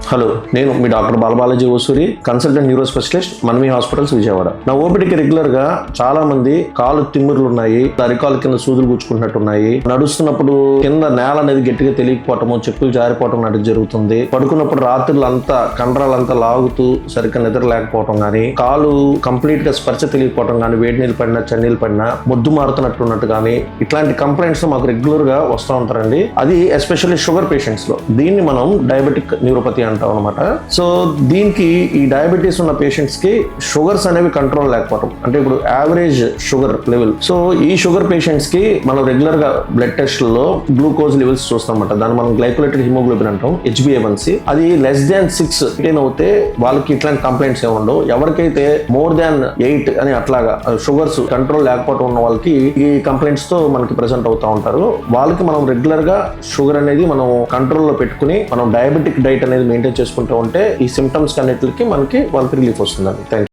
Hello, నేను మీ doctor Balabalaji Osuri, consultant neuro specialist, Manami hospitals, Vijayawada. నా ఓపీడీకి రెగ్యులర్ గా చాలా మంది కాలు తిమ్మిర్లు ఉన్నాయి, అరికాలు కింద సూదులు గుచ్చుకున్నట్టున్నాయి, నడుస్తున్నప్పుడు కింద నేల అనేది గట్టిగా తెలియకపోవటము, చెప్పులు జారిపోవటం లాంటిది జరుగుతుంది. పడుకున్నప్పుడు రాత్రులంతా కండరాలంతా లాగుతూ సరిగ్గా నిద్ర లేకపోవటం కానీ, కాలు కంప్లీట్ గా స్పర్శ తెలియకపోవటం కానీ, వేడి నీళ్ళు పడినా చన్నీళ్ళు పడినా మొద్దు మారుతున్నట్టున్నట్టు కానీ, ఇట్లాంటి కంప్లైంట్స్ మాకు రెగ్యులర్ గా వస్తూ ఉంటారండి. అది ఎస్పెషల్లీ షుగర్ పేషెంట్స్ లో. దీన్ని మనం డయాబెటిక్ న్యూరోపతి అంటాం అనమాట. సో దీనికి ఈ డయాబెటీస్ ఉన్న పేషెంట్స్ కి షుగర్స్ అనేవి కంట్రోల్ లేకపోవడం, అంటే ఇప్పుడు యావరేజ్ షుగర్ లెవెల్. సో ఈ షుగర్ పేషెంట్స్ కి మనం రెగ్యులర్ గా బ్లడ్ టెస్ట్లో గ్లూకోజ్ లెవెల్స్ చూస్తాం అనమాట. దాన్ని మనం గ్లైకోలేటెడ్ హిమోగ్లోబిన్ అంటాం, HbA1c. అది లెస్ దాన్ 6 అవుతే వాళ్ళకి ఇట్లాంటి కంప్లైంట్స్ ఏమి ఉండవు. ఎవరికైతే మోర్ దాన్ 8 అని అట్లాగా షుగర్స్ కంట్రోల్ లేకపోవడం ఉన్న వాళ్ళకి ఈ కంప్లైంట్స్ తో మనకి ప్రెసెంట్ అవుతా ఉంటారు. వాళ్ళకి మనం రెగ్యులర్ గా షుగర్ అనేది మనం కంట్రోల్లో పెట్టుకుని మనం డయాబెటిక్ డైట్ అనేది మెయింటైన్ చేసుకుంటూ ఉంటే ఈ సిమ్టమ్స్ అన్నిటికి మనకి వాళ్ళకి రిలీఫ్ వస్తుందండి. Thank you.